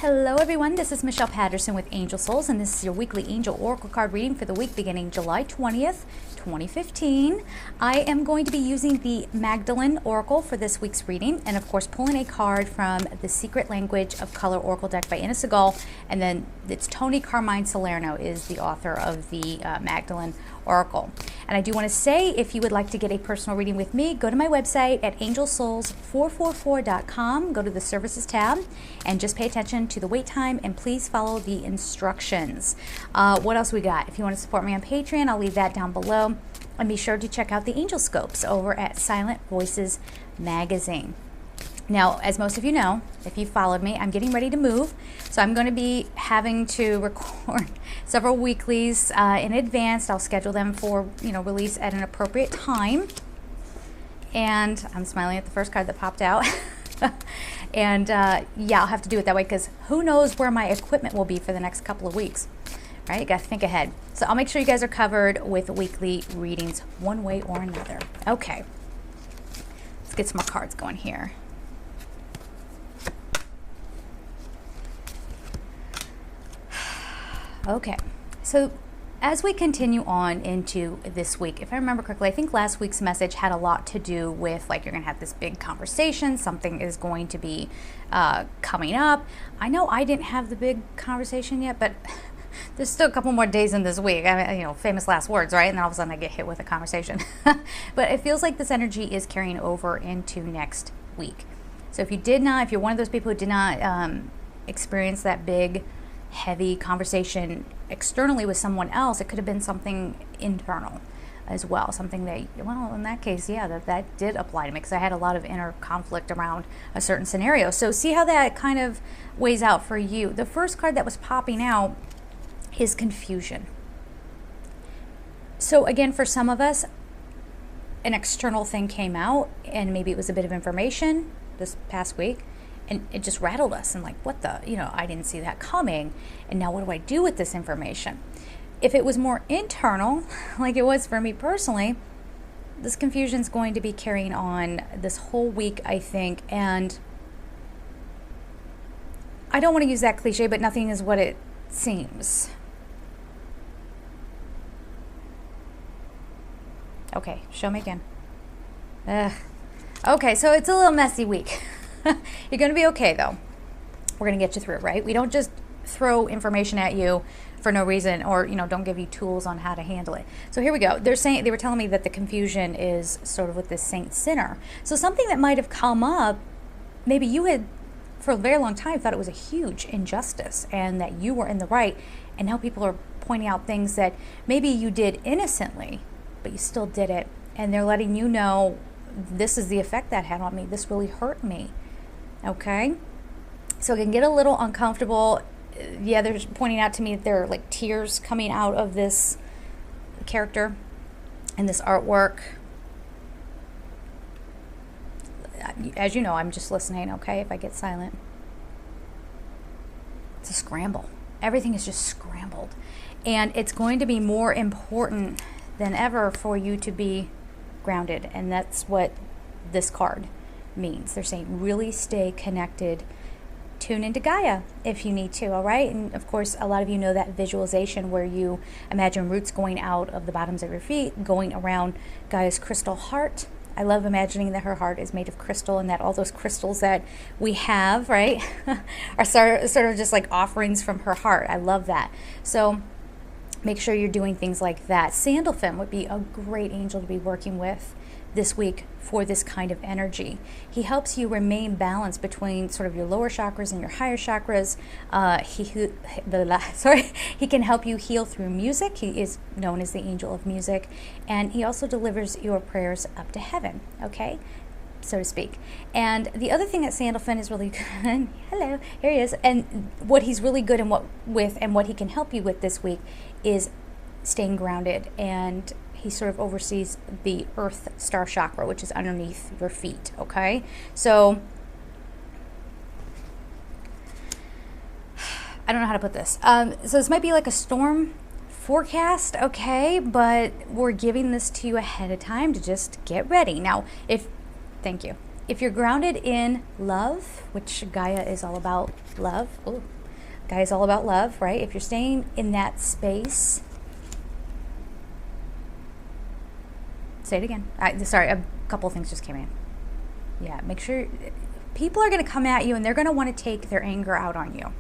Hello everyone, this is Michelle Patterson with Angel Souls, and this is your weekly Angel Oracle card reading for the week beginning July 20th, 2015. I am going to be using the Magdalene Oracle for this week's reading, and of course pulling a card from the Secret Language of Color Oracle deck by Anna Segal, and then it's Tony Carmine Salerno is the author of the Magdalene Oracle. And I do want to say, if you would like to get a personal reading with me, go to my website at angelsouls444.com, go to the services tab, and just pay attention to the wait time, and please follow the instructions. What else we got? If you want to support me on Patreon, I'll leave that down below. And be sure to check out the Angel Scopes over at Silent Voices Magazine. Now, as most of you know, if you followed me, I'm getting ready to move. So I'm going to be having to record several weeklies in advance. I'll schedule them for, release at an appropriate time. And I'm smiling at the first card that popped out. And yeah, I'll have to do it that way because who knows where my equipment will be for the next couple of weeks. Right? You got to think ahead. So I'll make sure you guys are covered with weekly readings one way or another. Okay. Let's get some more cards going here. Okay, so as we continue on into this week, if I remember correctly, I think last week's message had a lot to do with, like, you're going to have this big conversation, something is going to be coming up. I know I didn't have the big conversation yet, but there's still a couple more days in this week. I mean, famous last words, right? And then all of a sudden I get hit with a conversation. But it feels like this energy is carrying over into next week. So if you're one of those people who did not experience that big heavy conversation externally with someone else, it could have been something internal as well, something that, well, in that case, yeah, that did apply to me because I had a lot of inner conflict around a certain scenario. So see how that kind of weighs out for you. The first card that was popping out is confusion. So again, for some of us, an external thing came out and maybe it was a bit of information this past week, and it just rattled us and like, what the, I didn't see that coming. And now what do I do with this information? If it was more internal, like it was for me personally, this confusion is going to be carrying on this whole week, I think. And I don't want to use that cliche, but nothing is what it seems. Okay, show me again. Okay, so it's a little messy week. You're going to be okay, though. We're going to get you through it, right? We don't just throw information at you for no reason, or don't give you tools on how to handle it. So here we go. They were telling me that the confusion is sort of with this saint sinner. So something that might have come up, maybe you had for a very long time thought it was a huge injustice and that you were in the right, and now people are pointing out things that maybe you did innocently, but you still did it, and they're letting you know, this is the effect that had on me. This really hurt me. Okay, so it can get a little uncomfortable. Yeah, they're pointing out to me that there are like tears coming out of this character and this artwork. As you know, I'm just listening, okay, if I get silent. It's a scramble. Everything is just scrambled. And it's going to be more important than ever for you to be grounded. And that's what this card means. They're saying really stay connected, tune into Gaia if you need to, all right? And of course, a lot of you know that visualization where you imagine roots going out of the bottoms of your feet, going around Gaia's crystal heart. I love imagining that her heart is made of crystal and that all those crystals that we have, right, are sort of just like offerings from her heart. I love that. So make sure you're doing things like that. Sandalphon would be a great angel to be working with this week for this kind of energy. He helps you remain balanced between sort of your lower chakras and your higher chakras. He can help you heal through music. He is known as the angel of music, and he also delivers your prayers up to heaven, okay, so to speak. And the other thing that Sandalphon is really good, hello, here he is, and what he's really good and what he can help you with this week is staying grounded, and he sort of oversees the earth star chakra, which is underneath your feet, okay? So, I don't know how to put this. So this might be like a storm forecast, okay? But we're giving this to you ahead of time to just get ready. Now, thank you. if you're grounded in love, which Gaia is all about love. Ooh, Gaia is all about love, right? If you're staying in that space, say it again. Sorry, a couple of things just came in. Yeah, make sure people are going to come at you and they're going to want to take their anger out on you.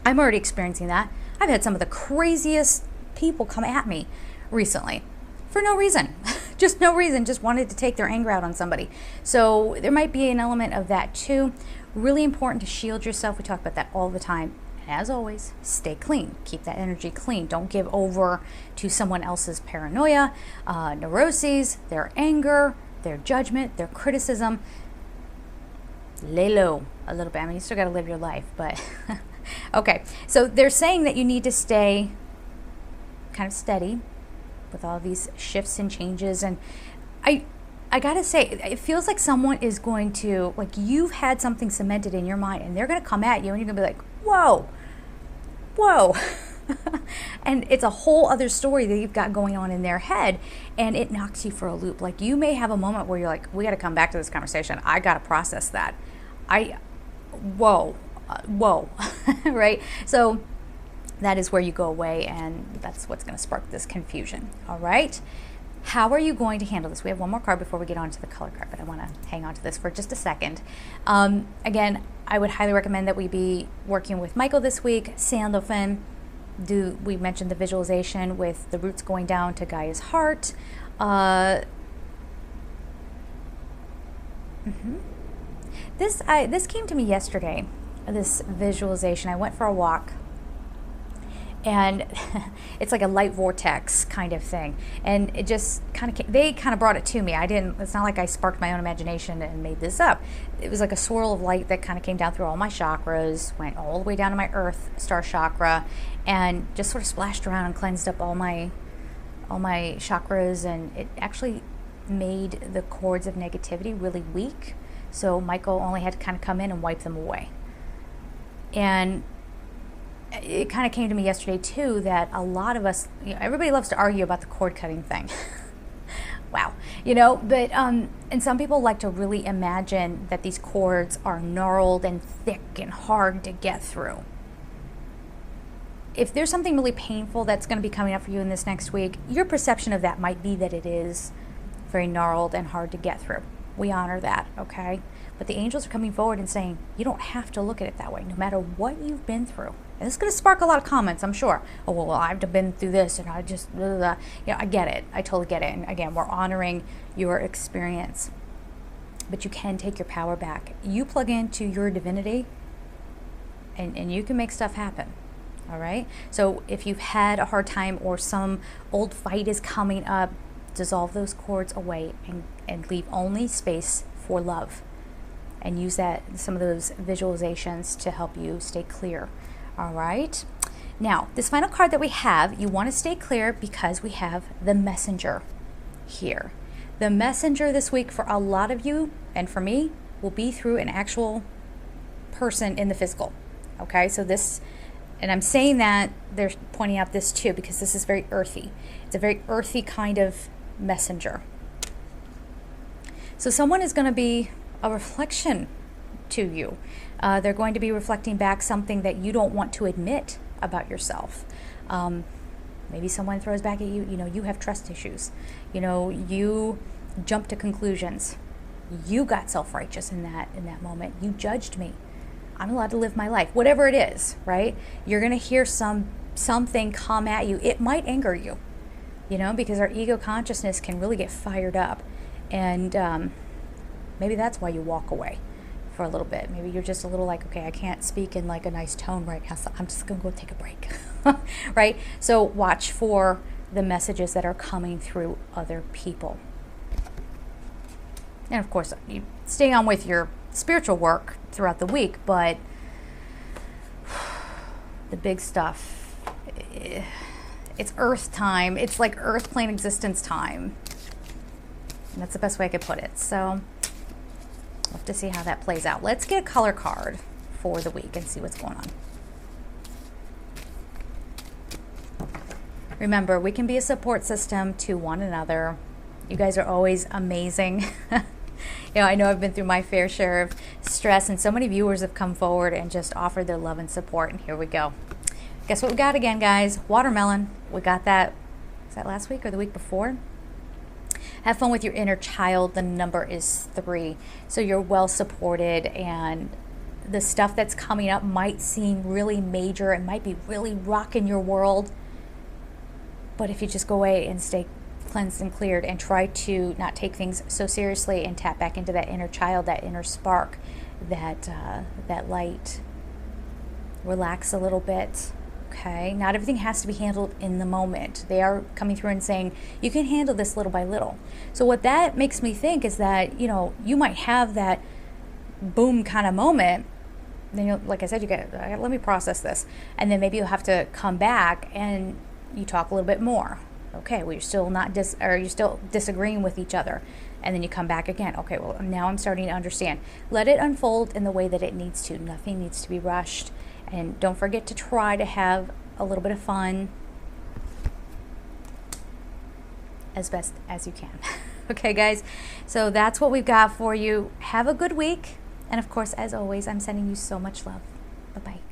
I'm already experiencing that. I've had some of the craziest people come at me recently for no reason. Just no reason, just wanted to take their anger out on somebody. So there might be an element of that too. Really important to shield yourself. We talk about that all the time. And as always, stay clean. Keep that energy clean. Don't give over to someone else's paranoia, neuroses, their anger, their judgment, their criticism. Lay low a little bit. I mean, you still got to live your life, but okay. So they're saying that you need to stay kind of steady with all these shifts and changes. And I gotta say, it feels like someone is going to, like, you've had something cemented in your mind and they're going to come at you and you're going to be like, whoa. And it's a whole other story that you've got going on in their head, and it knocks you for a loop. Like, you may have a moment where you're like, we got to come back to this conversation. I got to process that. Whoa, right? So that is where you go away, and that's what's going to spark this confusion. All right. How are you going to handle this? We have one more card before we get on to the color card, but I want to hang on to this for just a second. Again, I would highly recommend that we be working with Michael this week. Sandalphon. We mentioned the visualization with the roots going down to Gaia's heart. This came to me yesterday, this visualization. I went for a walk, and it's like a light vortex kind of thing, and it just they kind of brought it to me. It's not like I sparked my own imagination and made this up. It was like a swirl of light that kind of came down through all my chakras, went all the way down to my earth star chakra, and just sort of splashed around and cleansed up all my chakras, and it actually made the cords of negativity really weak. So Michael only had to kind of come in and wipe them away. And it kind of came to me yesterday too that a lot of us, everybody loves to argue about the cord cutting thing. Wow. But and some people like to really imagine that these cords are gnarled and thick and hard to get through. If there's something really painful that's going to be coming up for you in this next week, your perception of that might be that it is very gnarled and hard to get through. We honor that, okay? But the angels are coming forward and saying, you don't have to look at it that way, no matter what you've been through. And it's going to spark a lot of comments, I'm sure. Oh, well, I've been through this, and I just, blah, blah, blah. I get it. I totally get it. And again, we're honoring your experience. But you can take your power back. You plug into your divinity, and you can make stuff happen. All right? So if you've had a hard time or some old fight is coming up, dissolve those cords away and leave only space for love. And use some of those visualizations to help you stay clear. All right? Now, this final card that we have, you want to stay clear because we have the Messenger here. The Messenger this week for a lot of you, and for me, will be through an actual person in the physical. Okay? So this, and I'm saying that, they're pointing out this too, because this is very earthy. It's a very earthy kind of messenger. So someone is going to be a reflection to you. They're going to be reflecting back something that you don't want to admit about yourself. Maybe someone throws back at you, you have trust issues. You jump to conclusions. You got self-righteous in that moment. You judged me. I'm allowed to live my life. Whatever it is, right? You're going to hear something come at you. It might anger you, because our ego consciousness can really get fired up. And maybe that's why you walk away for a little bit. Maybe you're just a little like, okay, I can't speak in like a nice tone right now, so I'm just going to go take a break, right? So watch for the messages that are coming through other people. And of course, you stay on with your spiritual work throughout the week, but the big stuff, it's earth time. It's like earth plane existence time. And that's the best way I could put it. So we'll have to see how that plays out. Let's get a color card for the week and see what's going on. Remember, we can be a support system to one another. You guys are always amazing. I know I've been through my fair share of stress, and so many viewers have come forward and just offered their love and support, and here we go. Guess what we got again, guys? Watermelon. We got that. Was that last week or the week before? Have fun with your inner child. The number is 3. So you're well supported, and the stuff that's coming up might seem really major and might be really rocking your world. But if you just go away and stay cleansed and cleared and try to not take things so seriously and tap back into that inner child, that inner spark, that light, relax a little bit. Okay, not everything has to be handled in the moment. They are coming through and saying, you can handle this little by little. So what that makes me think is that, you might have that boom kind of moment. Then like I said, let me process this. And then maybe you'll have to come back and you talk a little bit more. Okay, well, you're still you're still disagreeing with each other. And then you come back again. Okay, well, now I'm starting to understand. Let it unfold in the way that it needs to. Nothing needs to be rushed. And don't forget to try to have a little bit of fun as best as you can. Okay, guys? So that's what we've got for you. Have a good week. And of course, as always, I'm sending you so much love. Bye-bye.